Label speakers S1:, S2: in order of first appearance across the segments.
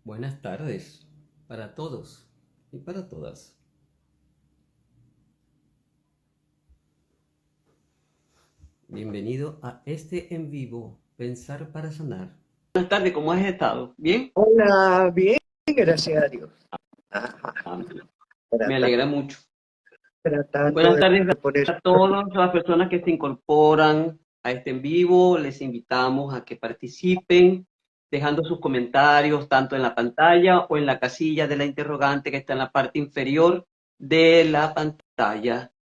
S1: Buenas tardes para todos y para todas. Bienvenido a este en vivo, Pensar para Sanar. Buenas tardes, ¿cómo has estado? ¿Bien?
S2: Hola, bien, gracias a Dios. Ajá,
S1: Ah, me
S2: trata-
S1: alegra mucho.
S2: tratando
S1: Buenas
S2: de
S1: tardes
S2: poner.
S1: a todas las personas que se incorporan a este en vivo. Les invitamos a que participen, dejando sus comentarios tanto en la pantalla o en la casilla de la interrogante que está en la parte inferior de la pantalla.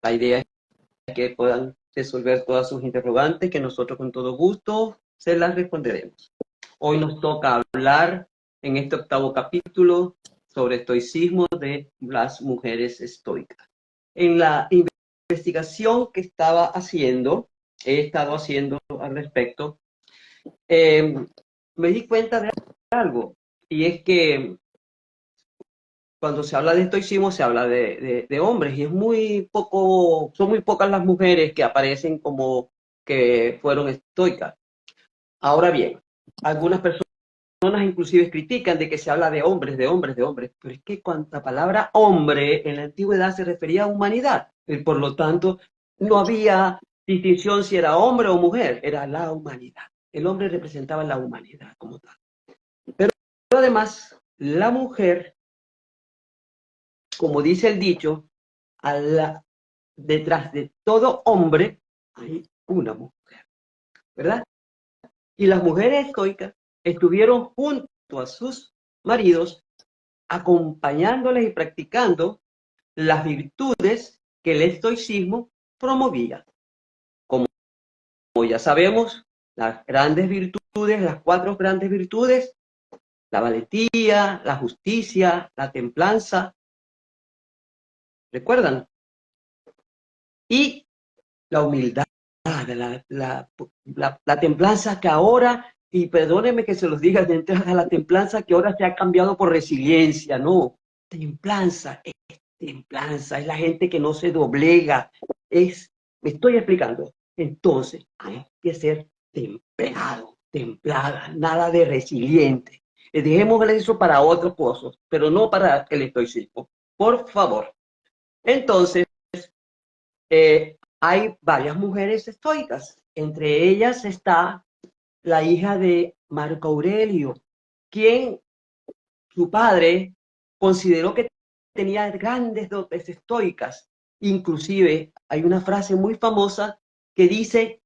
S1: La idea es que puedan resolver todas sus interrogantes, que nosotros con todo gusto se las responderemos. Hoy nos toca hablar en este octavo capítulo sobre estoicismo de las mujeres estoicas. En la investigación que he estado haciendo al respecto, me di cuenta de algo, y es que cuando se habla de estoicismo se habla de hombres y es muy poco, son muy pocas las mujeres que aparecen como que fueron estoicas. Ahora bien, algunas personas inclusive critican de que se habla de hombres, de hombres, de hombres, pero es que cuanta palabra hombre en la antigüedad se refería a humanidad, y por lo tanto no había distinción si era hombre o mujer, era la humanidad. El hombre representaba la humanidad como tal. Pero además, la mujer, como dice el dicho, a la, detrás de todo hombre hay una mujer, ¿verdad? Y las mujeres estoicas estuvieron junto a sus maridos, acompañándoles y practicando las virtudes que el estoicismo promovía. Como ya sabemos, las grandes virtudes, las cuatro grandes virtudes: la valentía, la justicia, la templanza, ¿recuerdan? Y la humildad, la templanza que ahora, y perdónenme que se los diga de entrada, la templanza que ahora se ha cambiado por resiliencia, no. Templanza, es la gente que no se doblega, me estoy explicando. Entonces, hay que ser templado, templada, nada de resiliente. Dejemos eso para otros cosas, pero no para el estoicismo, por favor. Entonces, hay varias mujeres estoicas. Entre ellas está la hija de Marco Aurelio, quien su padre consideró que tenía grandes dotes estoicas. Inclusive hay una frase muy famosa que dice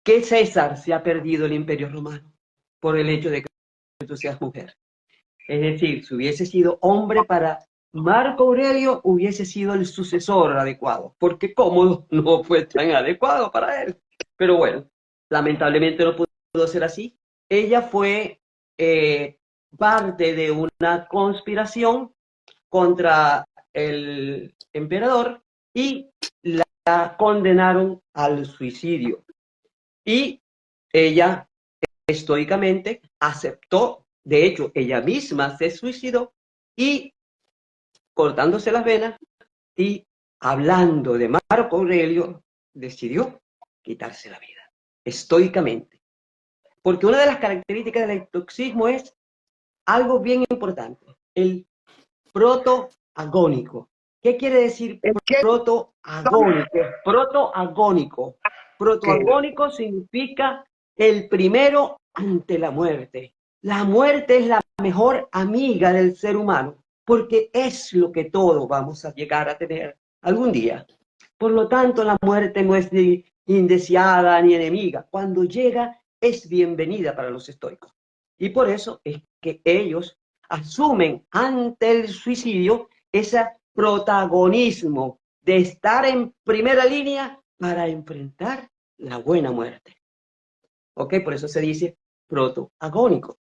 S1: que César se ha perdido el imperio romano por el hecho de que tú seas mujer. Es decir, si hubiese sido hombre para Marco Aurelio, hubiese sido el sucesor adecuado, porque Cómodo no fue tan adecuado para él. Pero bueno, lamentablemente no pudo ser así. Ella fue parte de una conspiración contra el emperador y la condenaron al suicidio. Y ella estoicamente aceptó, de hecho, ella misma se suicidó y cortándose las venas y hablando de Marco Aurelio, decidió quitarse la vida, estoicamente. Porque una de las características del estoicismo es algo bien importante, el protoagónico. ¿Qué quiere decir
S2: ¿El qué?
S1: protoagónico? Protoagónico.
S2: Que
S1: Protoagónico significa el primero ante la muerte. La muerte es la mejor amiga del ser humano, porque es lo que todos vamos a llegar a tener algún día. Por lo tanto, la muerte no es ni indeseada ni enemiga. Cuando llega, es bienvenida para los estoicos. Y por eso es que ellos asumen ante el suicidio ese protagonismo de estar en primera línea para enfrentar la buena muerte. ¿Ok? Por eso se dice protoagónico.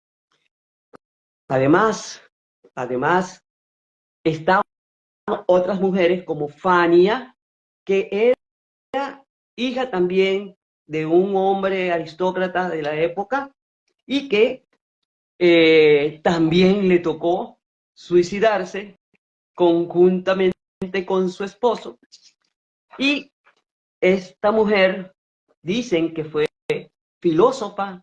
S1: Además, están otras mujeres como Fania, que era hija también de un hombre aristócrata de la época y que también le tocó suicidarse conjuntamente con su esposo. Y esta mujer dicen que fue filósofa,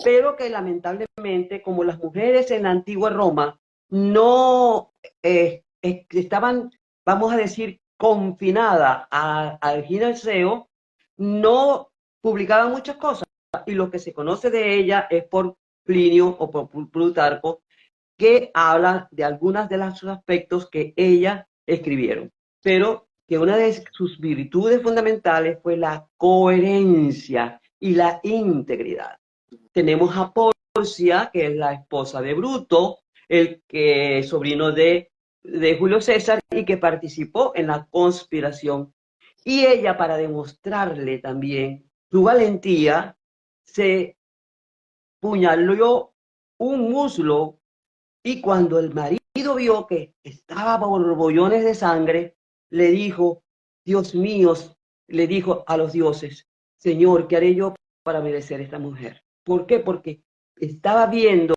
S1: pero que lamentablemente, como las mujeres en la antigua Roma no estaban, vamos a decir, confinadas al gineceo, no publicaban muchas cosas. Y lo que se conoce de ella es por Plinio o por Plutarco, que habla de algunos de los aspectos que ella escribieron. Pero que una de sus virtudes fundamentales fue la coherencia y la integridad. Tenemos a Porcia, que es la esposa de Bruto, el que es sobrino de Julio César y que participó en la conspiración. Y ella, para demostrarle también su valentía, se puñaló un muslo y cuando el marido vio que estaba borbollones de sangre, le dijo, Dios mío, le dijo a los dioses, Señor, ¿qué haré yo para merecer esta mujer? ¿Por qué? Porque estaba viendo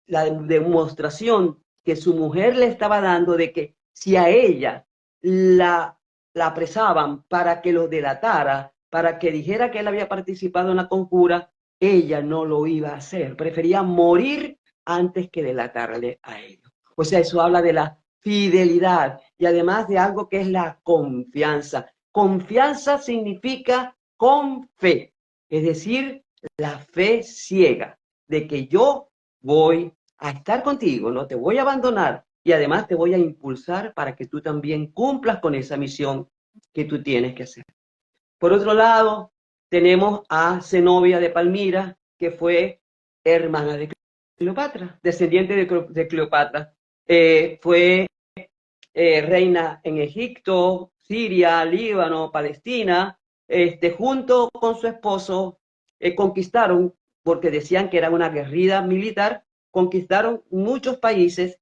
S1: la demostración que su mujer le estaba dando de que si a ella la apresaban para que lo delatara, para que dijera que él había participado en la conjura, ella no lo iba a hacer. Prefería morir antes que delatarle a ellos. O sea, eso habla de la fidelidad y además de algo que es la confianza. Confianza significa con fe, es decir, la fe ciega de que yo voy a estar contigo, no te voy a abandonar y además te voy a impulsar para que tú también cumplas con esa misión que tú tienes que hacer. Por otro lado, tenemos a Zenobia de Palmira, que fue hermana de Cleopatra, descendiente de Cleopatra. Fue reina en Egipto, Siria, Líbano, Palestina, junto con su esposo, conquistaron, porque decían que era una guerrilla militar, conquistaron muchos países.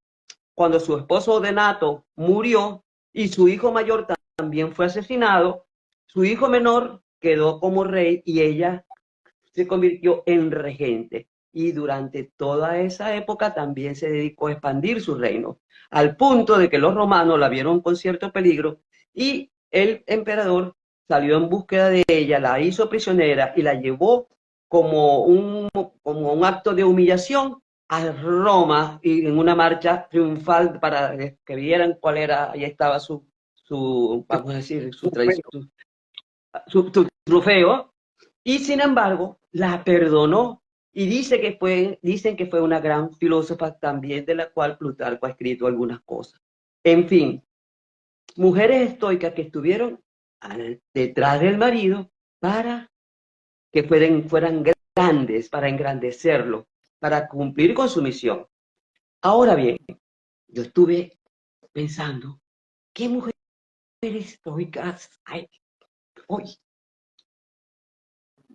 S1: Cuando su esposo de nato murió y su hijo mayor también fue asesinado, su hijo menor quedó como rey y ella se convirtió en regente. Y durante toda esa época también se dedicó a expandir su reino, al punto de que los romanos la vieron con cierto peligro y el emperador salió en búsqueda de ella, la hizo prisionera y la llevó como un acto de humillación a Roma y en una marcha triunfal para que vieran cuál era, ahí estaba vamos a decir, su tradición, su trofeo, y sin embargo la perdonó y dicen que fue una gran filósofa también de la cual Plutarco ha escrito algunas cosas. En fin, mujeres estoicas que estuvieron detrás del marido para que fueran grandes, para engrandecerlo, para cumplir con su misión. Ahora bien, yo estuve pensando, ¿qué mujeres estoicas hay hoy?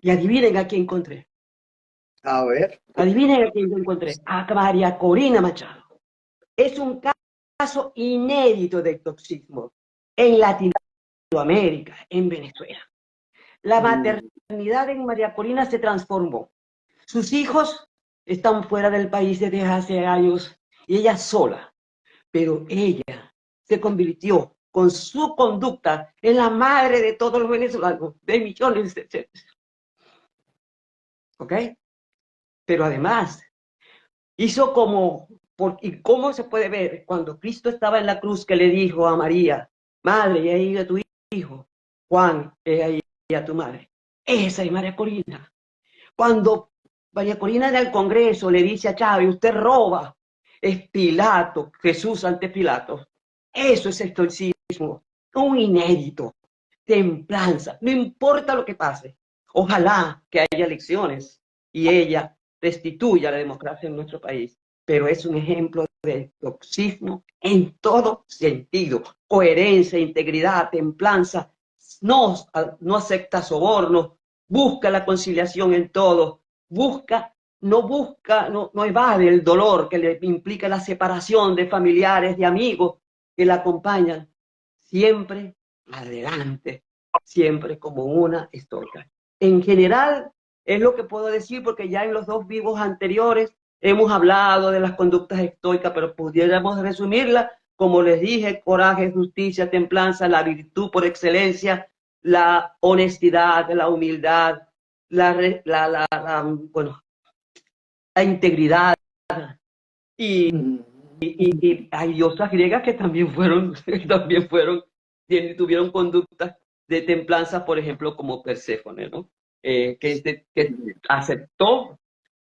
S1: Y adivinen a quién encontré.
S2: A ver.
S1: Adivinen a quién encontré. A María Corina Machado. Es un caso inédito de toxismo en Latinoamérica, en Venezuela. La maternidad en María Corina se transformó. Sus hijos están fuera del país desde hace años y ella sola. Pero ella se convirtió con su conducta en la madre de todos los venezolanos, de millones de seres. ¿Ok? Pero además hizo y cómo se puede ver cuando Cristo estaba en la cruz que le dijo a María, madre, y ahí a tu hijo, Juan, ahí a tu madre. Esa es María Corina. Cuando María Corina en el Congreso le dice a Chávez, usted roba, es Pilato, Jesús ante Pilato. Eso es estoicismo, un inédito, templanza, no importa lo que pase. Ojalá que haya elecciones y ella restituya la democracia en nuestro país, pero es un ejemplo de toxismo en todo sentido, coherencia, integridad, templanza, no acepta sobornos, busca la conciliación en todo, no evade el dolor que le implica la separación de familiares, de amigos que la acompañan, siempre adelante, siempre como una estoica. En general, es lo que puedo decir porque ya en los dos vivos anteriores hemos hablado de las conductas estoicas, pero pudiéramos resumirlas, como les dije, coraje, justicia, templanza, la virtud por excelencia, la honestidad, la humildad, bueno, la integridad. Y,
S2: mm,
S1: y hay diosas griegas que también tuvieron conductas de templanza, por ejemplo, como Perséfone, ¿no? Que aceptó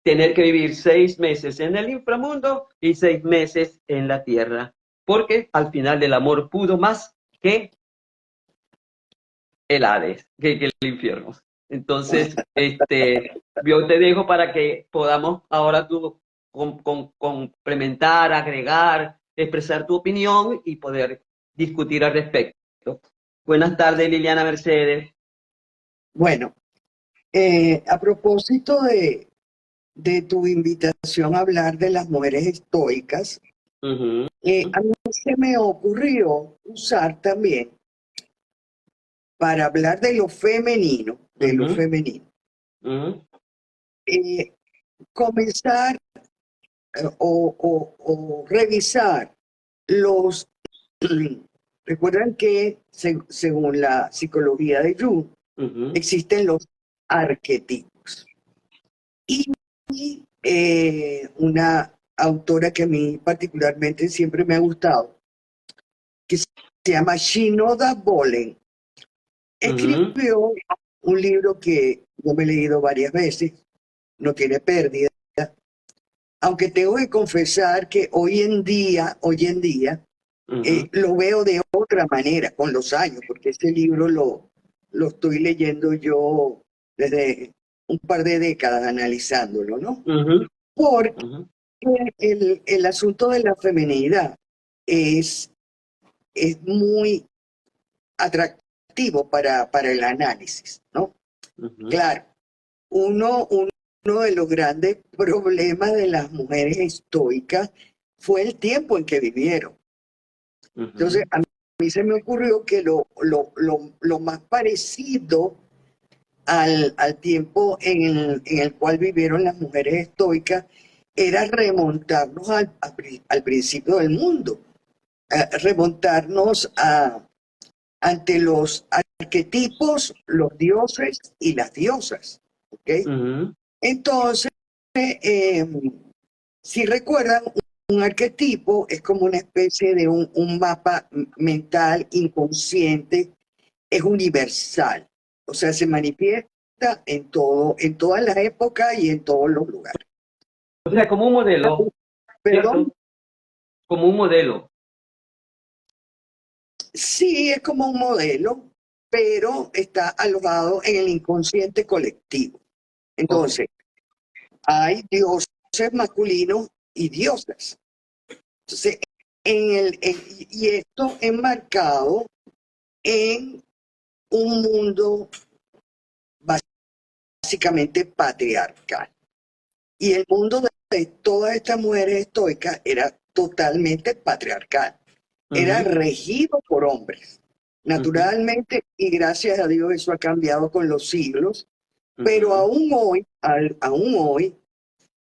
S1: tener que vivir 6 meses en el inframundo y 6 meses en la tierra, porque al final el amor pudo más que el Hades, que el infierno. Entonces, yo te dejo para que podamos ahora tú complementar, agregar, expresar tu opinión y poder discutir al respecto. Buenas tardes, Liliana Mercedes.
S2: Bueno, a propósito de tu invitación a hablar de las mujeres estoicas,
S1: Uh-huh.
S2: a mí se me ocurrió usar también para hablar de lo femenino,
S1: Uh-huh. Uh-huh.
S2: eh, comenzar o revisar los... Recuerdan que según la psicología de Jung,
S1: Uh-huh.
S2: existen los arquetipos. Y una autora que a mí particularmente siempre me ha gustado, que se llama Shinoda Bolen,
S1: Uh-huh.
S2: escribió un libro que yo me he leído varias veces, no tiene pérdida, aunque tengo que confesar que hoy en día,
S1: Uh-huh.
S2: lo veo de otra manera con los años, porque este libro lo estoy leyendo yo desde un par de décadas analizándolo, ¿no?
S1: Uh-huh.
S2: Porque
S1: Uh-huh.
S2: el asunto de la feminidad es, es muy atractivo para el análisis, ¿no?
S1: Uh-huh.
S2: Claro, uno de los grandes problemas de las mujeres estoicas fue el tiempo en que vivieron. Entonces,
S1: Uh-huh.
S2: a mí se me ocurrió que lo más parecido al tiempo en el cual vivieron las mujeres estoicas era remontarnos al principio del mundo, remontarnos ante los arquetipos, los dioses y las diosas. ¿Ok?
S1: Uh-huh.
S2: Entonces, eh, si recuerdan, un arquetipo es como una especie de un mapa mental inconsciente, es universal, o sea, se manifiesta en todas las épocas y en todos los lugares.
S1: O sea, como un modelo,
S2: Perdón,
S1: ¿cierto? Como un modelo.
S2: sí es como un modelo, pero está alojado en el inconsciente colectivo.
S1: Ok.
S2: Entonces, hay dioses masculinos y diosas. Entonces, y esto enmarcado en un mundo básicamente patriarcal. Y el mundo de todas estas mujeres estoicas era totalmente patriarcal. Era
S1: Uh-huh.
S2: regido por hombres.
S1: Uh-huh.
S2: Naturalmente, y gracias a Dios eso ha cambiado con los siglos, pero
S1: Uh-huh.
S2: aún hoy,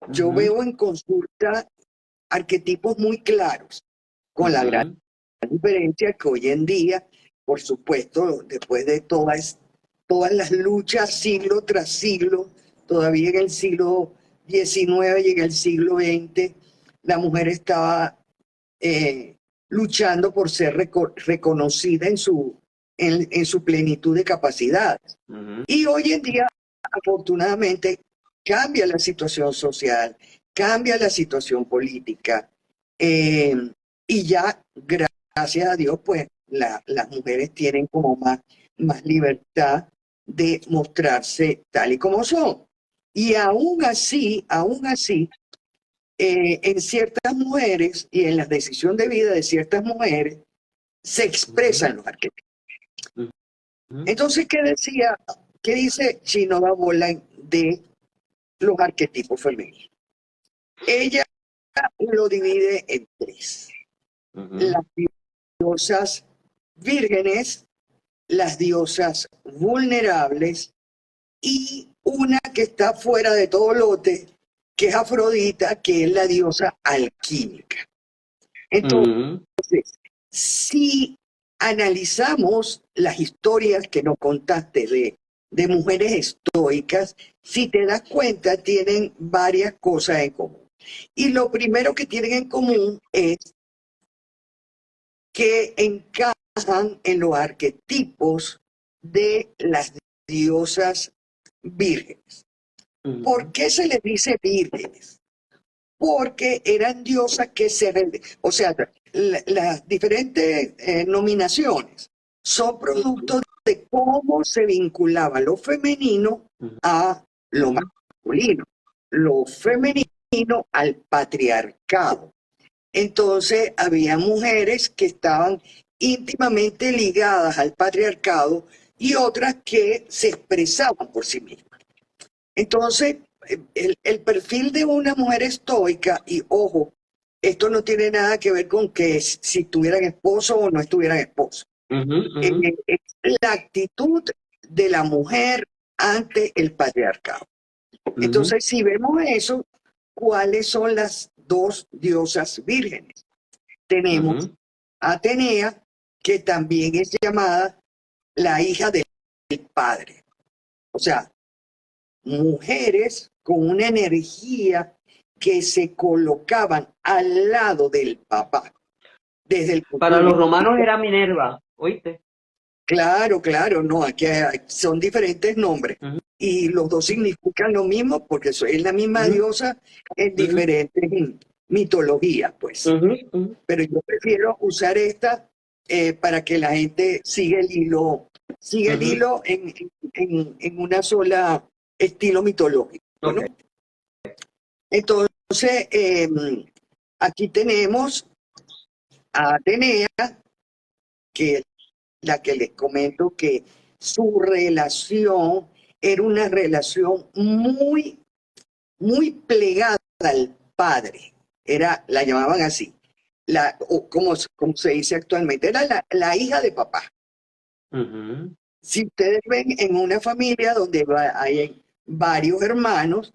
S2: yo
S1: Uh-huh.
S2: veo en consulta arquetipos muy claros, con la gran
S1: Uh-huh.
S2: diferencia que hoy en día, por supuesto, después de todas las luchas siglo tras siglo, todavía en el siglo XIX y en el siglo XX, la mujer estaba luchando por ser reconocida en su plenitud de capacidades.
S1: Uh-huh.
S2: Y hoy en día, afortunadamente, cambia la situación social, cambia la situación política, eh, y ya, gracias a Dios, pues las mujeres tienen como más libertad de mostrarse tal y como son. Y aún así, en ciertas mujeres y en la decisión de vida de ciertas mujeres, se
S1: Uh-huh.
S2: expresan los arquetipos.
S1: Uh-huh.
S2: Entonces, qué dice Shinoda Bolan de los arquetipos femeninos? Ella lo divide en tres:
S1: Uh-huh.
S2: las diosas vírgenes, las diosas vulnerables y una que está fuera de todo lote, que es Afrodita, que es la diosa alquímica. Entonces,
S1: Uh-huh.
S2: si analizamos las historias que nos contaste de mujeres estoicas, si te das cuenta, tienen varias cosas en común. Y lo primero que tienen en común es que encajan en los arquetipos de las diosas vírgenes. ¿Por qué se les dice vírgenes? Porque eran diosas que o sea, las diferentes nominaciones son producto de cómo se vinculaba lo femenino a lo masculino, lo femenino al patriarcado. Entonces había mujeres que estaban íntimamente ligadas al patriarcado y otras que se expresaban por sí mismas. Entonces, el perfil de una mujer estoica, y ojo, esto no tiene nada que ver con que si tuvieran esposo o no estuvieran esposo. Es la actitud de la mujer ante el patriarcado. Entonces, si vemos eso, ¿cuáles son las dos diosas vírgenes? Tenemos a Atenea, que también es llamada la hija del padre. O sea, mujeres con una energía que se colocaban al lado del papá. Desde el
S1: Para los romanos era Minerva, ¿oíste?
S2: Claro, claro, no, aquí son diferentes nombres. Y los dos significan lo mismo porque es la misma diosa en diferentes mitologías, pues. Pero yo prefiero usar esta para que la gente siga el hilo en una sola estilo mitológico, ¿no? Entonces, aquí tenemos a Atenea, que es la que les comento que su relación era una relación muy, muy plegada al padre. La llamaban así, o como se dice actualmente, era la hija de papá. Si ustedes ven en una familia donde hay varios hermanos,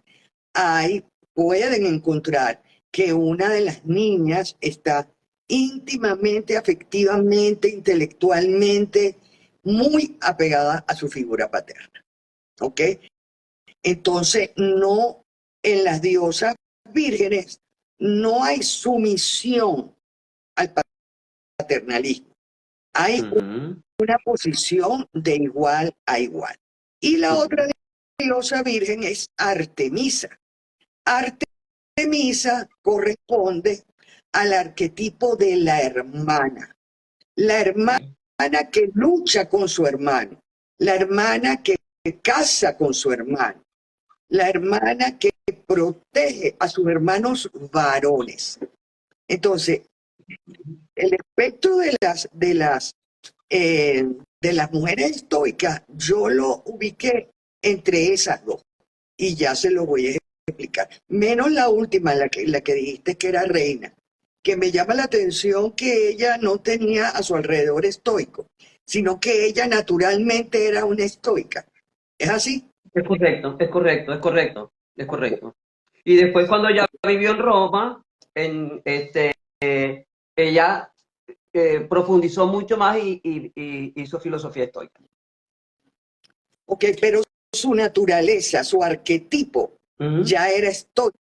S2: pueden encontrar que una de las niñas está íntimamente, afectivamente, intelectualmente, muy apegada a su figura paterna. ¿Ok? Entonces, no, en las diosas vírgenes no hay sumisión al paternalismo. Hay una posición de igual a igual. Y la otra diosa virgen es Artemisa. Artemisa corresponde al arquetipo de la hermana que lucha con su hermano, la hermana que casa con su hermano, la hermana que protege a sus hermanos varones. Entonces, el espectro de las mujeres estoicas, yo lo ubiqué entre esas dos y ya se lo voy a explicar. Menos la última, la que dijiste que era reina, que me llama la atención que ella no tenía a su alrededor estoico, sino que ella naturalmente era una estoica. ¿Es así?
S1: Es correcto, es correcto, es correcto, es correcto. Y después cuando ella vivió en Roma, ella profundizó mucho más y hizo filosofía estoica.
S2: Ok, pero su naturaleza, su arquetipo, ya era estoico.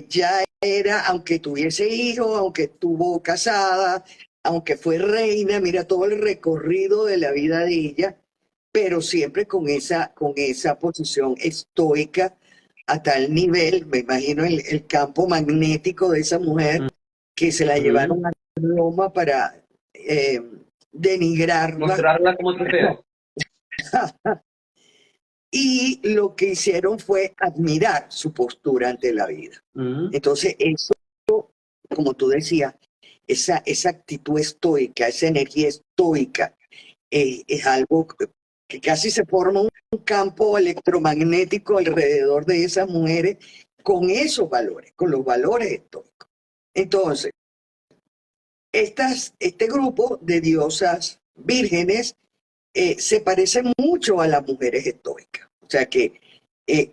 S2: Ya era, aunque tuviese hijos, aunque estuvo casada, aunque fue reina, mira todo el recorrido de la vida de ella, pero siempre con esa posición estoica a tal nivel, me imagino el campo magnético de esa mujer que se la llevaron a Roma para denigrarla.
S1: Mostrarla como trofeo.
S2: Y lo que hicieron fue admirar su postura ante la vida. Entonces, eso, como tú decías, esa actitud estoica, esa energía estoica, es algo que casi se forma un campo electromagnético alrededor de esas mujeres con esos valores, con los valores estoicos. Entonces, este grupo de diosas vírgenes se parece mucho a las mujeres estoicas. O sea que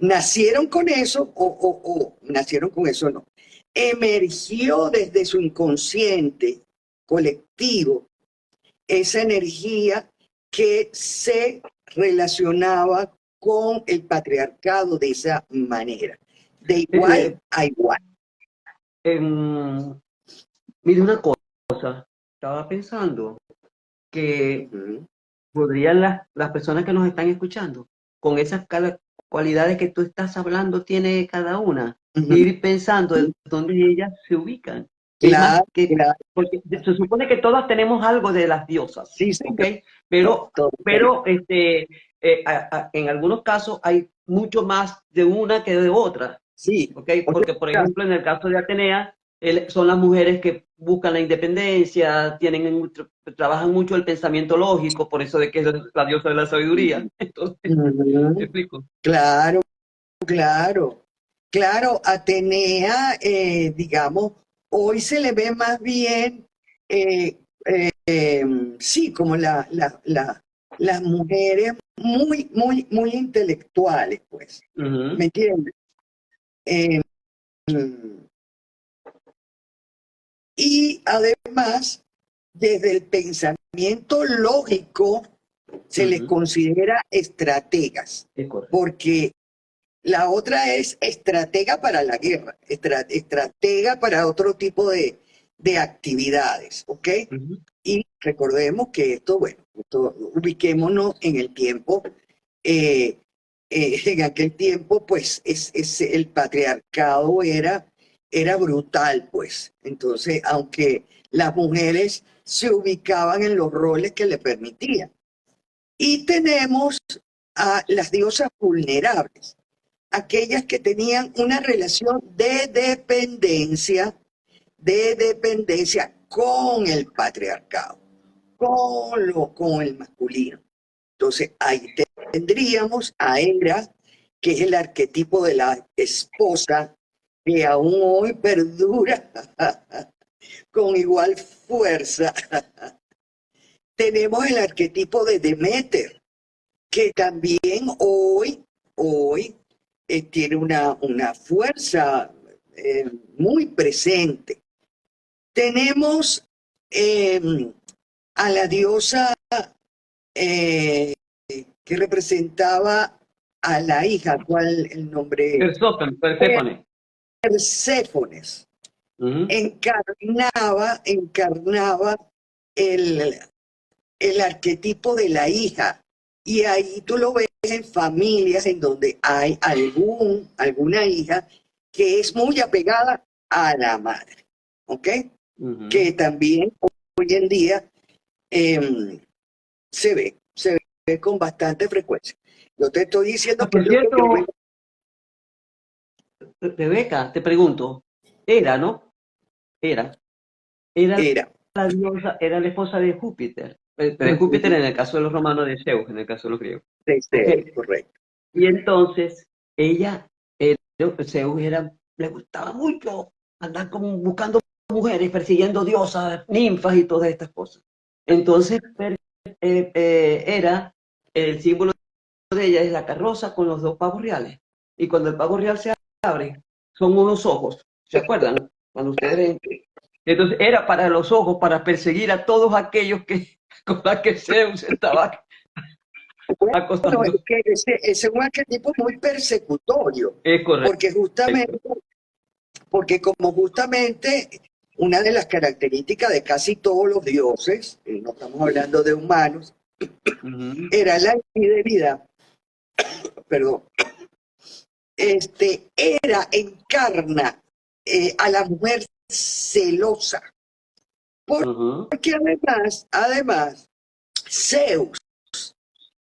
S2: nacieron con eso o nacieron con eso no. Emergió desde su inconsciente colectivo esa energía que se relacionaba con el patriarcado de esa manera, de igual a igual.
S1: Mire una cosa, estaba pensando que
S2: Ujú,
S1: podrían las personas que nos están escuchando, con esas cualidades que tú estás hablando, tiene cada una,
S2: ujú.
S1: ir pensando en dónde ellas se ubican. Es más
S2: Claro,
S1: que,
S2: claro,
S1: porque se supone que todas tenemos algo de las diosas,
S2: sí,
S1: ¿ok?
S2: señor.
S1: Pero,
S2: Todo,
S1: pero en algunos casos hay mucho más de una que de otra.
S2: sí,
S1: ¿Ok? Porque, por ejemplo, en el caso de Atenea, son las mujeres que buscan la independencia, trabajan mucho el pensamiento lógico, por eso de que es la diosa de la sabiduría. Entonces, ¿me
S2: ujú,
S1: explico?
S2: claro, claro, claro, Atenea, digamos, hoy se le ve más bien, eh, sí, como las mujeres muy, muy, muy intelectuales, pues, ¿me
S1: Ujú,
S2: entiendes? Eh, y además, desde el pensamiento lógico, se les
S1: ujú,
S2: considera estrategas,
S1: es correcto.
S2: porque la otra es estratega para la guerra, estratega para otro tipo de actividades, ¿ok?
S1: Ujú,
S2: Y recordemos que esto, bueno, ubiquémonos en el tiempo. eh, en aquel tiempo, pues, el patriarcado era brutal, pues. Entonces, aunque las mujeres se ubicaban en los roles que le permitían. Y tenemos a las diosas vulnerables, aquellas que tenían una relación de dependencia con el patriarcado, con el masculino. Entonces ahí tendríamos a Hera, que es el arquetipo de la esposa, que aún hoy perdura con igual fuerza. Tenemos el arquetipo de Deméter, que también hoy tiene una fuerza muy presente. Tenemos eh, a la diosa eh, que representaba a la hija, ¿cuál el nombre?
S1: Perséfone.
S2: Perséfones.
S1: Ujú,
S2: Encarnaba el, el arquetipo de la hija. Y ahí tú lo ves en familias en donde hay alguna hija que es muy apegada a la madre, ¿ok?
S1: ujú.
S2: Que también hoy en día eh, se ve con bastante frecuencia. Yo te estoy diciendo
S1: Ah,
S2: que
S1: por
S2: es lo que yo veo.
S1: cierto, Rebeca, te pregunto, era, ¿no? Era, era
S2: Era.
S1: la diosa, era la esposa de Júpiter, de Júpiter
S2: Ujú,
S1: en el caso de los romanos, de Zeus en el caso de los griegos. ¿Ok?
S2: correcto.
S1: Y entonces ella, Zeus le gustaba mucho andar como buscando mujeres, persiguiendo diosas, ninfas y todas estas cosas. Entonces era el símbolo de ella es la carroza con los dos pavos reales. Y cuando el pavo real se abre, son unos ojos. ¿Se acuerdan? Cuando ustedes ven. Entonces era para los ojos, para perseguir a todos aquellos que con los que Zeus estaba
S2: Bueno, es
S1: acostando.
S2: que ese es un arquetipo muy persecutorio,
S1: Es
S2: porque
S1: correcto.
S2: justamente, porque como justamente una de las características de casi todos los dioses, no estamos hablando de humanos,
S1: Ujú,
S2: era la infidelidad, perdón, encarna a la mujer celosa,
S1: ujú,
S2: porque además, Zeus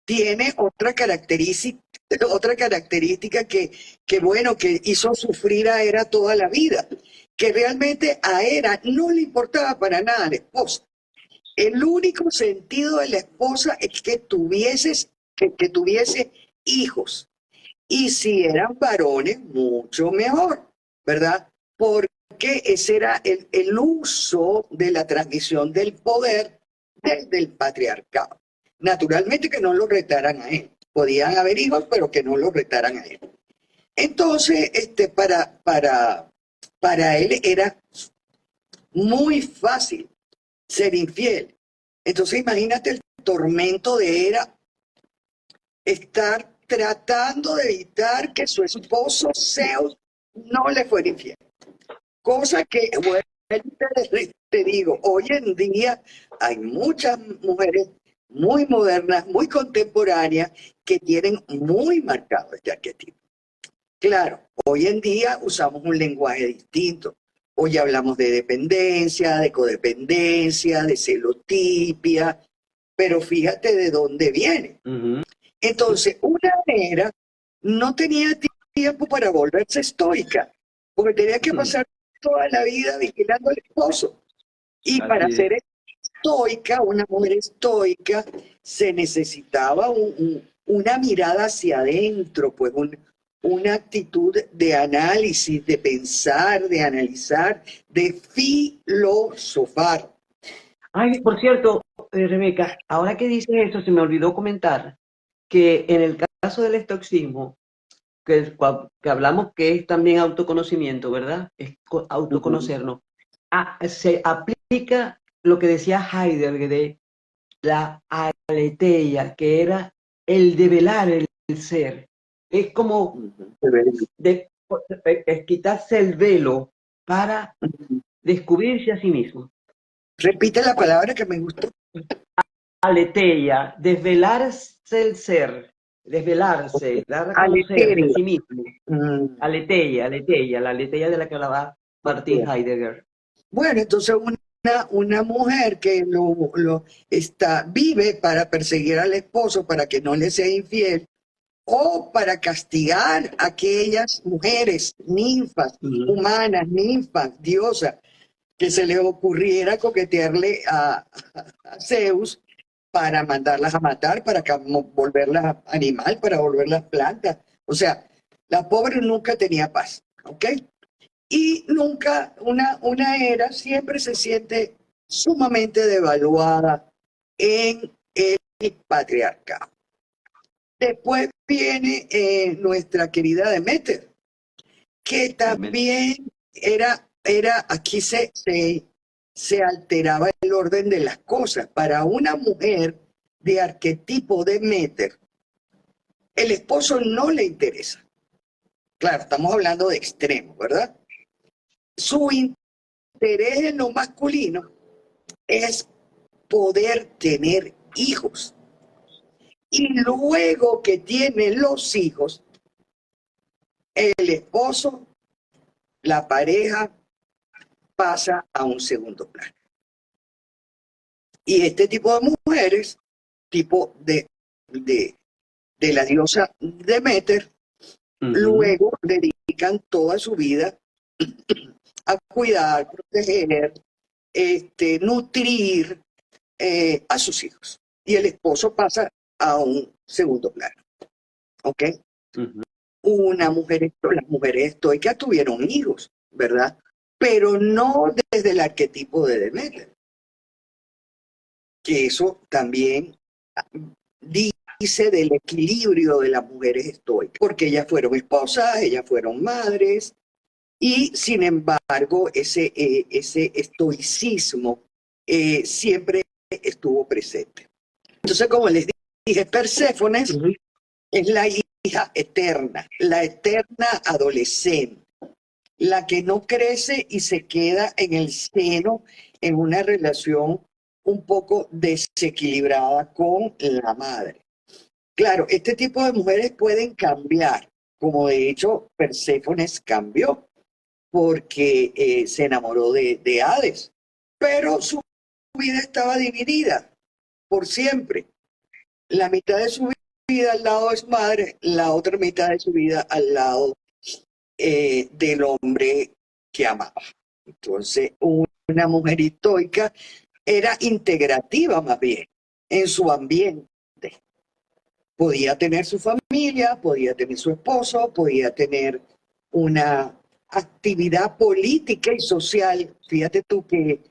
S2: tiene otra característica bueno, que hizo sufrir a Hera toda la vida, que realmente a Hera no le importaba para nada a la esposa. El único sentido de la esposa es que tuviese hijos. Y si eran varones, mucho mejor, ¿verdad? Porque ese era el uso de la transmisión del poder desde el patriarcado. Naturalmente que no lo retaran a él. Podían haber hijos, pero que no lo retaran a él. Entonces, para él era muy fácil ser infiel. Entonces, imagínate el tormento de Hera estar tratando de evitar que su esposo Zeus no le fuera infiel. Cosa que, bueno, te digo, hoy en día hay muchas mujeres muy modernas, muy contemporáneas, que tienen muy marcado este arquetipo. Claro, hoy en día usamos un lenguaje distinto. Hoy hablamos de dependencia, de codependencia, de celotipia, pero fíjate de dónde viene. Entonces, una era no tenía tiempo para volverse estoica, porque tenía que pasar toda la vida vigilando al esposo. Y para ser estoica, una mujer estoica, se necesitaba una mirada hacia adentro, pues una actitud de análisis, de pensar, de analizar, de filosofar.
S1: Ay, por cierto, Rebeca, ahora que dices eso, se me olvidó comentar que en el caso del estoicismo, que hablamos que es también autoconocimiento, ¿verdad? Es autoconocernos. Se aplica lo que decía Heidegger de la aletheia, que era el develar el ser. Es como es quitarse el velo para descubrirse a sí mismo.
S2: Repite la palabra que me gustó.
S1: Aletheia, desvelarse el ser, desvelarse, dar a conocerse a sí mismo. Aletheia, la aletheia de la que hablaba Martin Heidegger.
S2: Bueno, entonces una mujer que vive para perseguir al esposo, para que no le sea infiel, o para castigar a aquellas mujeres, ninfas, humanas, ninfas, diosas, que se le ocurriera coquetearle a Zeus para mandarlas a matar, para volverlas animal, para volverlas plantas. O sea, la pobre nunca tenía paz, ¿ok? Y nunca, una era siempre se siente sumamente devaluada en el patriarcado. Después viene nuestra querida Demeter, que también aquí se alteraba el orden de las cosas. Para una mujer de arquetipo Demeter, el esposo no le interesa. Claro, estamos hablando de extremos, ¿verdad? Su interés en lo masculino es poder tener hijos. Y luego que tiene los hijos, el esposo, la pareja, pasa a un segundo plano. Y este tipo de mujeres, tipo de la diosa Demeter, luego dedican toda su vida a cuidar, proteger, nutrir a sus hijos. Y el esposo pasa a un segundo plano. ¿Ok? Las mujeres estoicas tuvieron hijos, ¿verdad? Pero no desde el arquetipo de Demeter. Que eso también dice del equilibrio de las mujeres estoicas, porque ellas fueron esposas, ellas fueron madres, y sin embargo ese estoicismo siempre estuvo presente. Entonces, como les dije, Perséfone es la hija eterna, la eterna adolescente, la que no crece y se queda en el seno en una relación un poco desequilibrada con la madre. Claro, este tipo de mujeres pueden cambiar, como de hecho Perséfone cambió, porque se enamoró de Hades, pero su vida estaba dividida por siempre. La mitad de su vida al lado de su madre, la otra mitad de su vida al lado del hombre que amaba. Entonces, una mujer estoica era integrativa más bien en su ambiente. Podía tener su familia, podía tener su esposo, podía tener una actividad política y social. Fíjate tú que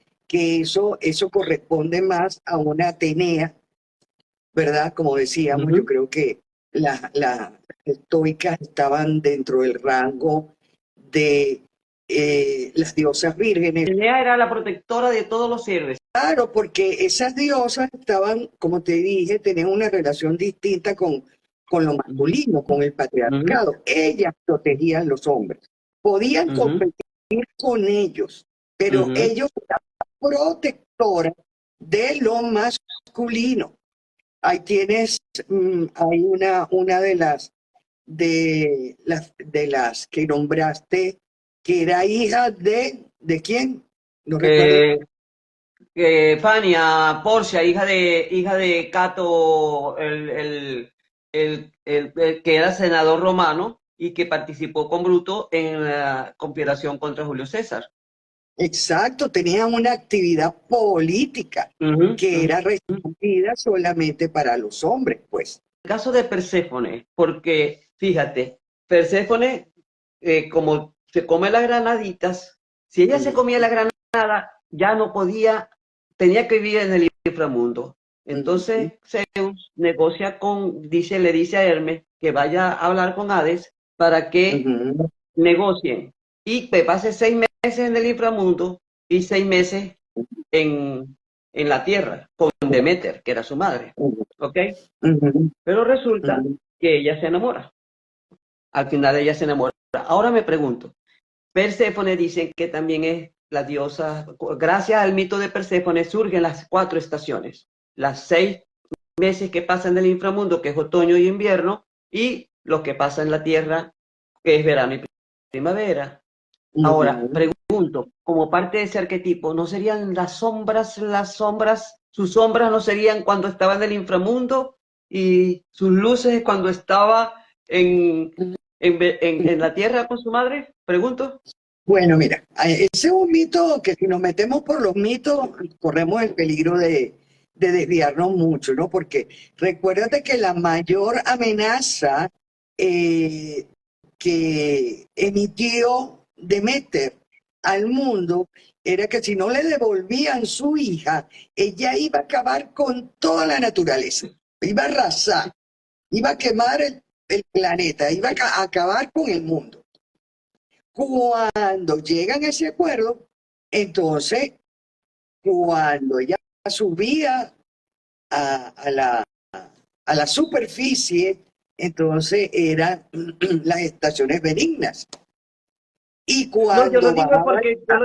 S2: eso corresponde más a una Atenea, ¿verdad? Como decíamos, yo creo que las estoicas estaban dentro del rango de las diosas vírgenes.
S1: Atenea era la protectora de todos los seres.
S2: Claro, porque esas diosas estaban, como te dije, tenían una relación distinta con con lo masculino, con el patriarcado. Ellas protegían los hombres. Podían competir con ellos, pero ellos eran protectoras de lo masculino. Ahí tienes, hay una de las que nombraste, que era hija ¿de quién? No recuerdo.
S1: Fania Porcia, hija de Cato, que era senador romano y que participó con Bruto en la conspiración contra Julio César.
S2: Exacto, tenía una actividad política que era restringida solamente para los hombres, pues.
S1: El caso de Perséfone, porque fíjate, Perséfone, como se come las granaditas, si ella se comía la granada, ya no podía, tenía que vivir en el inframundo. Entonces Zeus negocia le dice a Hermes que vaya a hablar con Hades para que negocien y que pase 6 meses en el inframundo y 6 meses en la tierra con Demeter, que era su madre. ¿Ok? Pero resulta que ella se enamora. Al final ella se enamora. Ahora me pregunto, Perséfone dicen que también es la diosa, gracias al mito de Perséfone surgen las 4 estaciones, las 6 meses que pasan del inframundo, que es otoño y invierno, y lo que pasa en la tierra, que es verano y primavera. Ahora, pregunto, como parte de ese arquetipo, ¿no serían las sombras, sus sombras no serían cuando estaba en el inframundo y sus luces cuando estaba en la tierra con su madre? Pregunto.
S2: Bueno, mira, ese es un mito que si nos metemos por los mitos, corremos el peligro de desviarnos mucho, ¿no? Porque recuérdate que la mayor amenaza que emitió Demeter al mundo era que si no le devolvían su hija, ella iba a acabar con toda la naturaleza, iba a arrasar, iba a quemar el planeta, iba a acabar con el mundo. Cuando llegan a ese acuerdo, entonces, cuando ella subía a la superficie, entonces eran las estaciones benignas. Y
S1: No, yo lo
S2: cuando
S1: digo
S2: bajaba...
S1: yo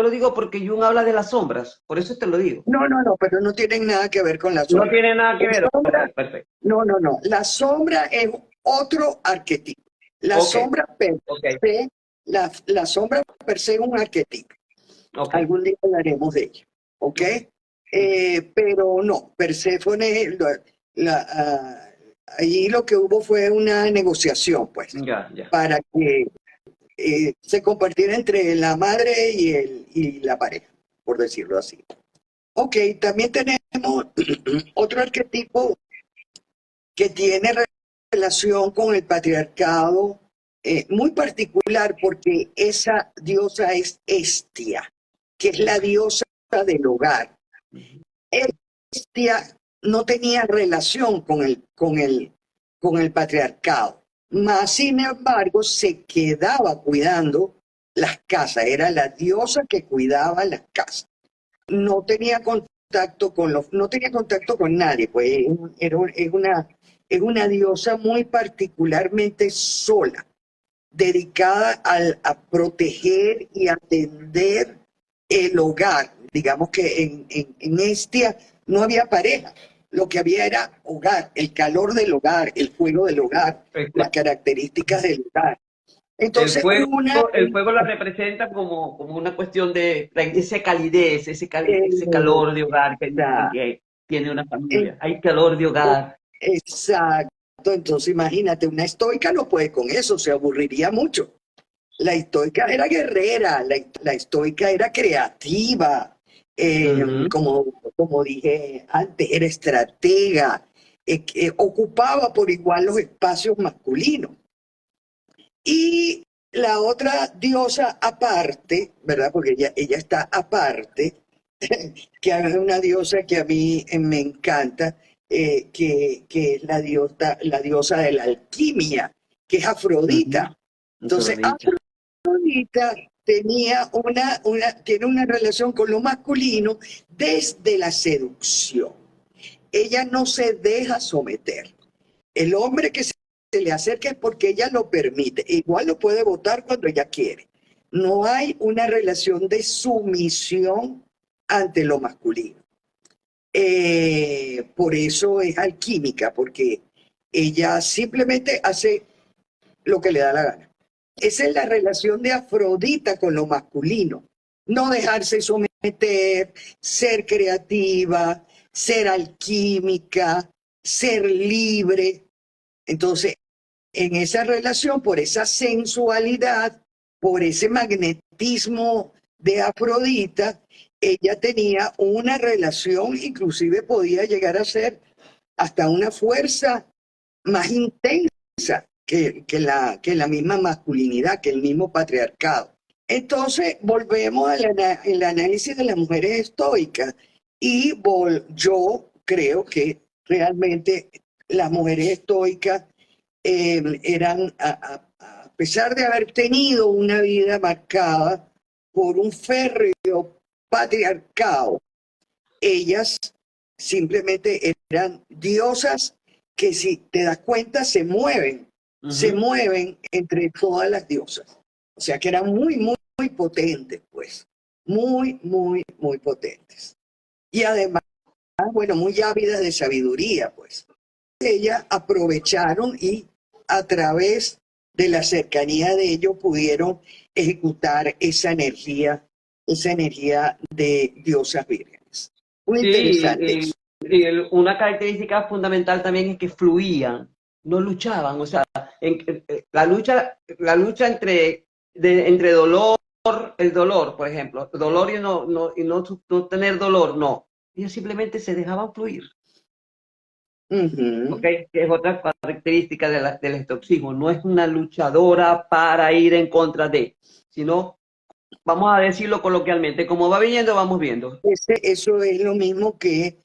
S1: lo digo porque Jung habla de las sombras, por eso te lo digo.
S2: No, pero no tienen nada que ver con la
S1: No
S2: sombra.
S1: tiene nada que ver.
S2: Sombra,
S1: Perfecto.
S2: no. La sombra es otro arquetipo. La sombra per se, la sombra per se es un arquetipo. Algún día hablaremos de ella. ¿Ok? Pero no, Perséfone, allí lo que hubo fue una negociación, pues, para que se compartiera entre la madre y la pareja, por decirlo así. Ok, también tenemos otro arquetipo que tiene relación con el patriarcado muy particular, porque esa diosa es Hestia, que es la diosa del hogar. Hestia no tenía relación con el patriarcado, mas sin embargo se quedaba cuidando las casas, era la diosa que cuidaba las casas. No tenía contacto no tenía contacto con nadie, pues es una diosa muy particularmente sola, dedicada a proteger y atender el hogar. Digamos que en Hestia no había pareja, lo que había era hogar, el calor del hogar, el fuego del hogar, las características del hogar. Entonces,
S1: el fuego la representa como una cuestión de esa calidez, ese calor de hogar que tiene una familia. Hay calor de hogar.
S2: Exacto. Entonces, imagínate, una estoica no puede con eso, se aburriría mucho. La estoica era guerrera, la estoica era creativa, como dije antes, era estratega, ocupaba por igual los espacios masculinos. Y la otra diosa aparte, ¿verdad? Porque ella está aparte, que es una diosa que a mí me encanta, que es la diosa de la alquimia, que es Afrodita. Entonces, Afrodita tiene una relación con lo masculino desde la seducción. Ella no se deja someter. El hombre que se le acerca es porque ella lo permite. Igual lo puede votar cuando ella quiere. No hay una relación de sumisión ante lo masculino. Por eso es alquímica, porque ella simplemente hace lo que le da la gana. Esa es la relación de Afrodita con lo masculino. No dejarse someter, ser creativa, ser alquímica, ser libre. Entonces, en esa relación, por esa sensualidad, por ese magnetismo de Afrodita, ella tenía una relación, inclusive podía llegar a ser hasta una fuerza más intensa que la misma masculinidad, que el mismo patriarcado. Entonces, volvemos al análisis de las mujeres estoicas y yo creo que realmente las mujeres estoicas eran, a pesar de haber tenido una vida marcada por un férreo patriarcado, ellas simplemente eran diosas que, si te das cuenta, se mueven entre todas las diosas. O sea que eran muy, muy, muy potentes, pues. Muy, muy, muy potentes. Y además, bueno, muy ávidas de sabiduría, pues. Ellas aprovecharon y a través de la cercanía de ellos pudieron ejecutar esa energía de diosas vírgenes. Muy interesante
S1: Sí,
S2: eso.
S1: una característica fundamental también es que fluían, no luchaban, o sea, la lucha entre dolor, el dolor, por ejemplo, dolor y no tener dolor, no. Ellos simplemente se dejaban fluir, ¿ok?
S2: Ujú.
S1: Que es otra característica del estoicismo. No es una luchadora para ir en contra de, sino, vamos a decirlo coloquialmente, como va viniendo, vamos viendo.
S2: Eso es lo mismo que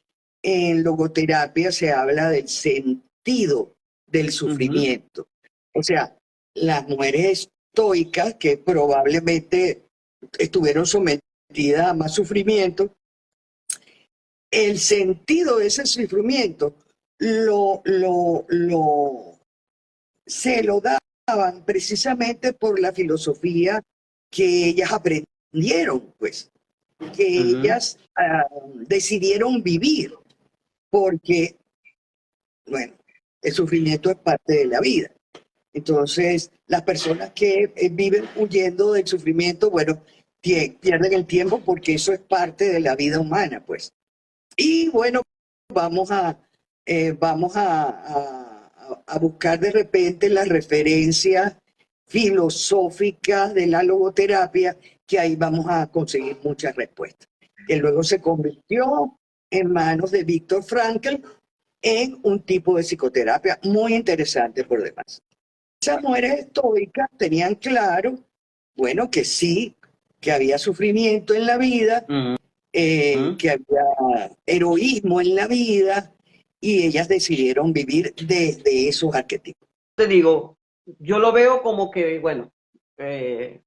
S2: en logoterapia se habla del sentido del
S1: Ujú,
S2: sufrimiento. O sea, las mujeres estoicas que probablemente estuvieron sometidas a más sufrimiento, el sentido de ese sufrimiento se lo daban precisamente por la filosofía que ellas aprendieron, pues, que
S1: ujú.
S2: ellas decidieron vivir, porque, bueno, el sufrimiento es parte de la vida. Entonces, las personas que viven huyendo del sufrimiento, bueno, pierden el tiempo porque eso es parte de la vida humana, pues. Y bueno, vamos a, a buscar de repente las referencias filosóficas de la logoterapia, que ahí vamos a conseguir muchas respuestas. Que luego se convirtió en manos de Víctor Frankl en un tipo de psicoterapia muy interesante por demás. Esas mujeres estoicas tenían claro, bueno, que sí, que había sufrimiento en la vida,
S1: Ujú.
S2: que había heroísmo en la vida, y ellas decidieron vivir desde esos arquetipos.
S1: Te digo, yo lo veo como que, bueno, eh,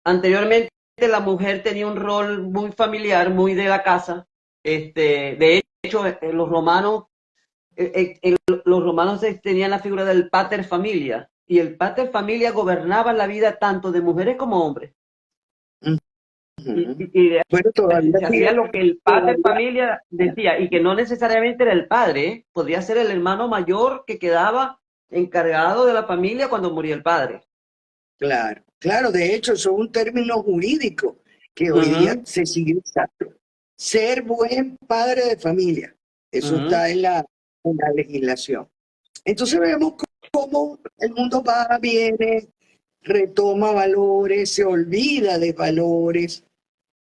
S1: anteriormente la mujer tenía un rol muy familiar, muy de la casa. De hecho, los romanos tenían la figura del pater familia, y el pater familia gobernaba la vida tanto de mujeres como hombres. Y,
S2: Ujú.
S1: y- y
S2: Bueno, todavía
S1: se hacía
S2: sigue,
S1: lo que el pater
S2: todavía,
S1: familia decía, y que no necesariamente era el padre, ¿eh? Podría ser el hermano mayor que quedaba encargado de la familia cuando moría el padre.
S2: claro, claro, de hecho, eso es un término jurídico que hoy día
S1: Ujú,
S2: se sigue usando. Ser buen padre de familia, eso
S1: ujú.
S2: está en la legislación. Entonces vemos cómo el mundo va, viene, retoma valores, se olvida de valores.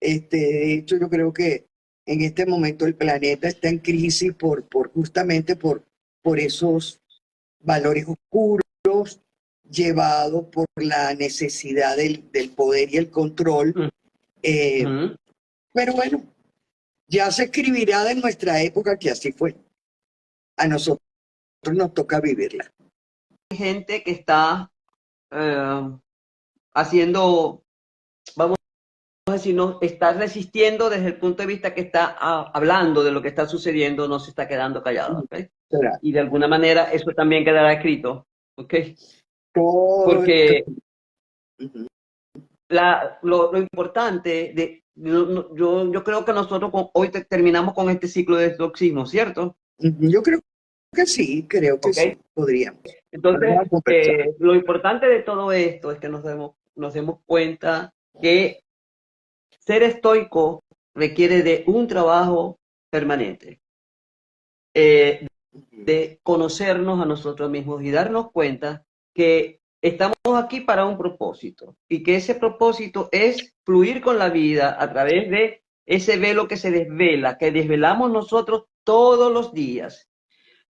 S2: De hecho, yo creo que en este momento el planeta está en crisis justamente por esos valores oscuros llevados por la necesidad del poder y el control. Eh,
S1: Ujú.
S2: pero bueno, ya se escribirá de nuestra época que así fue. A nosotros nos toca vivirla.
S1: Hay gente que está haciendo, vamos a decir, no, está resistiendo desde el punto de vista que está hablando de lo que está sucediendo, no se está quedando callado, ¿ok?
S2: Claro.
S1: y de alguna manera eso también quedará escrito, ¿ok?
S2: Todo,
S1: Porque
S2: ujú,
S1: lo importante, yo creo que nosotros hoy terminamos con este ciclo de exorcismo, ¿cierto?
S2: ujú. Yo creo que
S1: ¿Ok?
S2: sí, podríamos. Vamos
S1: Entonces,
S2: a conversar.
S1: lo importante de todo esto es que nos demos cuenta que ser estoico requiere de un trabajo permanente, eh,
S2: Ujú,
S1: de conocernos a nosotros mismos y darnos cuenta que estamos aquí para un propósito y que ese propósito es fluir con la vida a través de ese velo que se desvela, que desvelamos nosotros todos los días.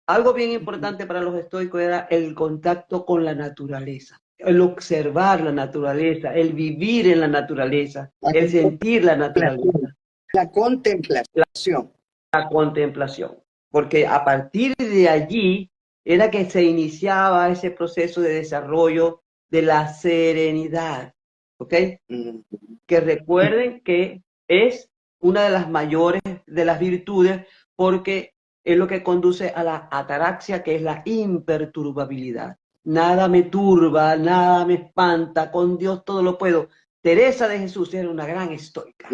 S1: Algo bien
S2: ujú.
S1: importante para los estoicos era el contacto con la naturaleza, el observar la naturaleza, el vivir en la naturaleza,
S2: La
S1: el sentir la
S2: contemplación.
S1: naturaleza,
S2: La contemplación.
S1: la contemplación. Porque a partir de allí era que se iniciaba ese proceso de desarrollo de la serenidad. ¿Ok?
S2: Ujú,
S1: Que recuerden que es una de las mayores de las virtudes porque es lo que conduce a la ataraxia, que es la imperturbabilidad. Nada me turba, nada me espanta, con Dios todo lo puedo. Teresa de Jesús era una gran estoica,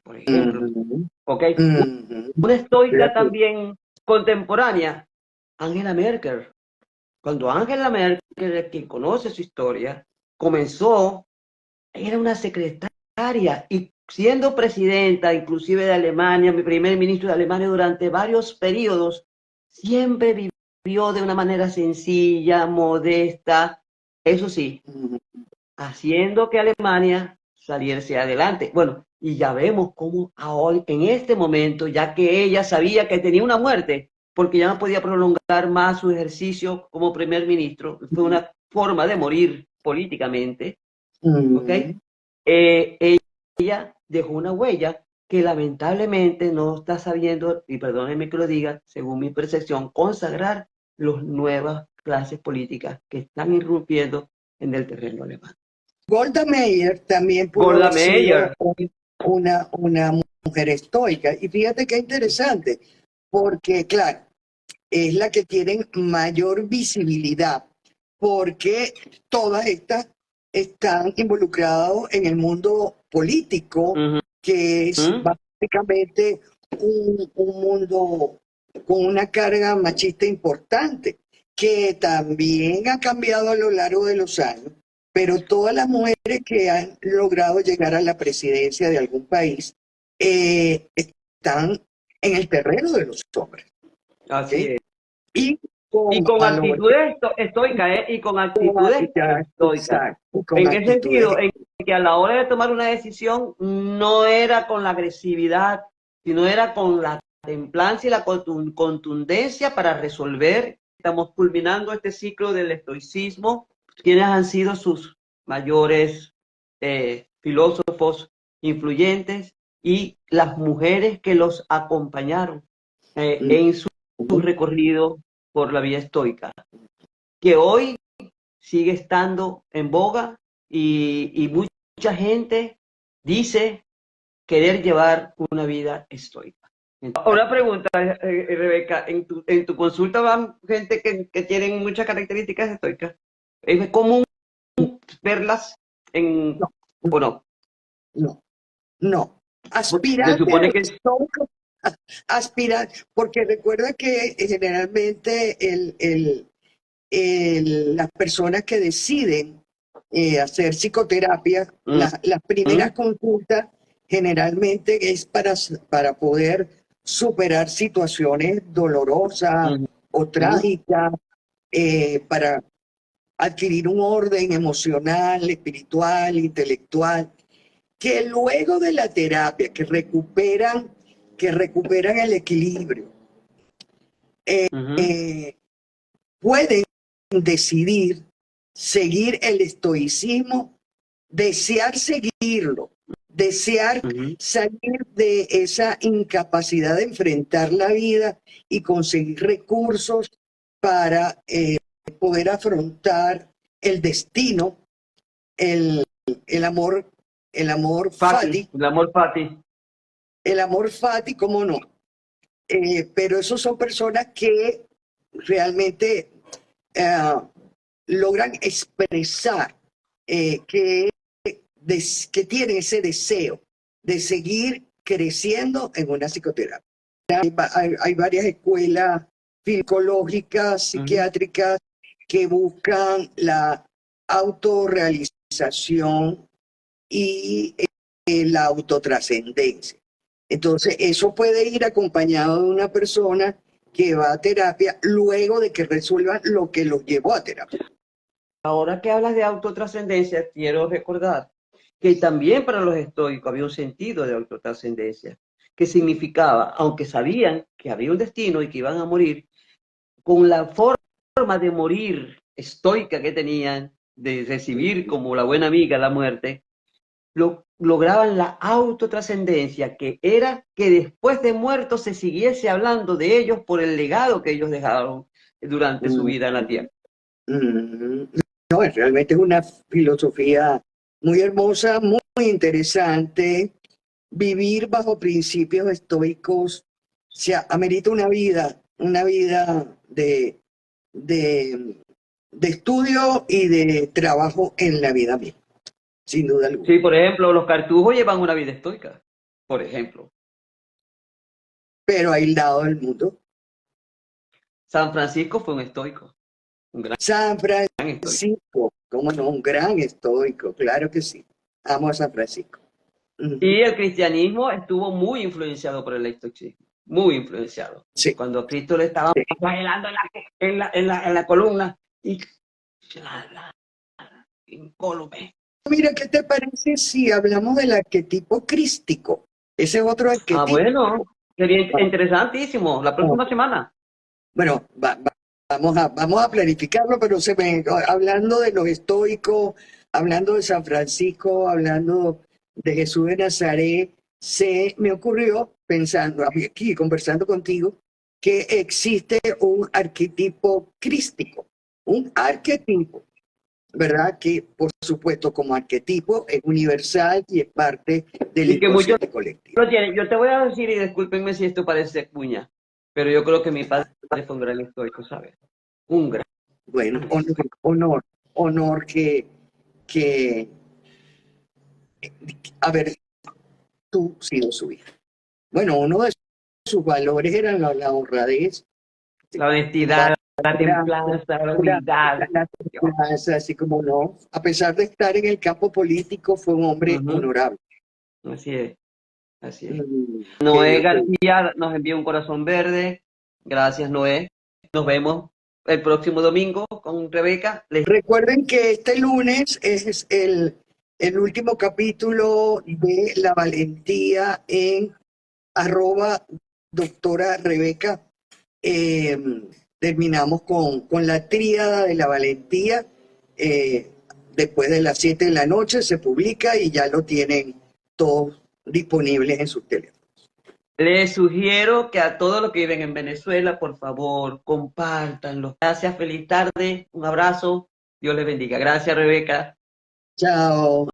S1: por ejemplo,
S2: ujú,
S1: ¿ok?
S2: ujú.
S1: Una
S2: Estoy de
S1: estoica
S2: acuerdo.
S1: también contemporánea, Angela Merkel. Cuando Angela Merkel, quien conoce su historia, comenzó, era una secretaria y siendo presidenta inclusive de Alemania, mi primer ministro de Alemania durante varios periodos, siempre vivió de una manera sencilla, modesta, eso sí,
S2: Ujú,
S1: haciendo que Alemania saliese adelante. Bueno, y ya vemos cómo ahora, en este momento, ya que ella sabía que tenía una muerte, porque ya no podía prolongar más su ejercicio como primer ministro, fue una forma de morir políticamente, ¿ok?
S2: ujú.
S1: Ella dejó una huella que lamentablemente no está sabiendo, y perdónenme que lo diga, según mi percepción, consagrar las nuevas clases políticas que están irrumpiendo en el terreno alemán.
S2: Golda Meir también pudo
S1: Golda
S2: haber
S1: Meir.
S2: sido una mujer estoica. Y fíjate qué interesante, porque claro, es la que tiene mayor visibilidad, porque todas estas están involucradas en el mundo político,
S1: Uh
S2: que es
S1: -huh.
S2: básicamente un mundo con una carga machista importante, que también ha cambiado a lo largo de los años, pero todas las mujeres que han logrado llegar a la presidencia de algún país están en el terreno de los hombres. ¿Ok?
S1: Así es.
S2: Y
S1: Y
S2: con
S1: con
S2: valores,
S1: actitudes estoicas, ¿eh? Y con actitudes estoicas.
S2: exacto, con
S1: ¿En qué
S2: actitudes.
S1: sentido? En que a la hora de tomar una decisión no era con la agresividad, sino era con la templanza y la contundencia para resolver. Estamos culminando este ciclo del estoicismo. ¿Quiénes han sido sus mayores filósofos influyentes? Y las mujeres que los acompañaron en su recorrido por la vía estoica, que hoy sigue estando en boga y mucha gente dice querer llevar una vida estoica. Una pregunta, Rebeca, en tu consulta van gente que tienen muchas características estoicas. ¿Es común verlas en,
S2: No,
S1: o no?
S2: no, no.
S1: Se
S2: Aspirantes
S1: supone que
S2: estoicos, porque recuerda que generalmente las personas que deciden hacer psicoterapia,
S1: mm,
S2: las primeras
S1: mm,
S2: consultas generalmente es para poder superar situaciones dolorosas
S1: mm,
S2: o
S1: mm,
S2: trágicas, para adquirir un orden emocional, espiritual, intelectual, que luego de la terapia, que recuperan el equilibrio,
S1: mm,
S2: eh, pueden decidir seguir el estoicismo, desear seguirlo, desear
S1: mm,
S2: salir de esa incapacidad de enfrentar la vida y conseguir recursos para poder afrontar el destino, el, el amor, el amor
S1: Fati,
S2: fati,
S1: el amor Fati.
S2: el amor fati, cómo no. Pero esos son personas que realmente eh, logran expresar que tienen ese deseo de seguir creciendo en una psicoterapia. Hay varias escuelas psicológicas, psiquiátricas, que buscan la autorrealización y la autotrascendencia. Entonces, eso puede ir acompañado de una persona que va a terapia luego de que resuelvan lo que los llevó a terapia.
S1: Ahora que hablas de autotrascendencia, quiero recordar que también para los estoicos había un sentido de autotrascendencia, que significaba, aunque sabían que había un destino y que iban a morir, con la forma de morir estoica que tenían, de recibir como la buena amiga la muerte, lograban la autotrascendencia, que era que después de muertos se siguiese hablando de ellos por el legado que ellos dejaron durante su vida en la tierra.
S2: No, realmente es una filosofía muy hermosa, muy interesante. Vivir bajo principios estoicos se amerita una vida de estudio y de trabajo en la vida misma, sin duda alguna.
S1: Sí, por ejemplo, los cartujos llevan una vida estoica, por ejemplo.
S2: Pero aislado del mundo.
S1: San Francisco fue un estoico, un gran
S2: San
S1: estoico.
S2: Francisco, cómo no, un gran estoico, claro que sí. Amo a San Francisco.
S1: Y el cristianismo estuvo muy influenciado por el estoicismo, muy influenciado.
S2: Sí.
S1: Cuando Cristo le estaba flagelando en la columna y incólume.
S2: Mira, ¿qué te parece si hablamos del arquetipo crístico? Ese es otro arquetipo.
S1: Ah, bueno, sería interesantísimo. La próxima semana.
S2: Bueno, vamos a planificarlo, pero hablando de los estoicos, hablando de San Francisco, hablando de Jesús de Nazaret, se me ocurrió, pensando aquí, conversando contigo, que existe un arquetipo crístico, un arquetipo, ¿verdad? Que, por supuesto, como arquetipo es universal y es parte del inconsciente colectivo.
S1: Lo tiene. Yo te voy a decir, y discúlpenme si esto parece cuña, pero yo creo que mi padre fue un gran estoico, ¿sabes? Un gran.
S2: Bueno, honor que haber tú sido su hija. Bueno, uno de sus valores era la honradez,
S1: la honestidad, la templanza, la humildad.
S2: La templanza, así como no. A pesar de estar en el campo político, fue un hombre honorable.
S1: Así es, así es. Noé García nos envía un corazón verde. Gracias, Noé. Nos vemos el próximo domingo con Rebeca.
S2: Recuerden que este lunes es el último capítulo de La Valentía en @doctora Rebeca. Terminamos con la tríada de la valentía. Después de las 7 de la noche se publica y ya lo tienen todos disponibles en sus teléfonos.
S1: Les sugiero que a todos los que viven en Venezuela, por favor, compártanlo. Gracias, feliz tarde, un abrazo, Dios les bendiga. Gracias, Rebeca.
S2: Chao.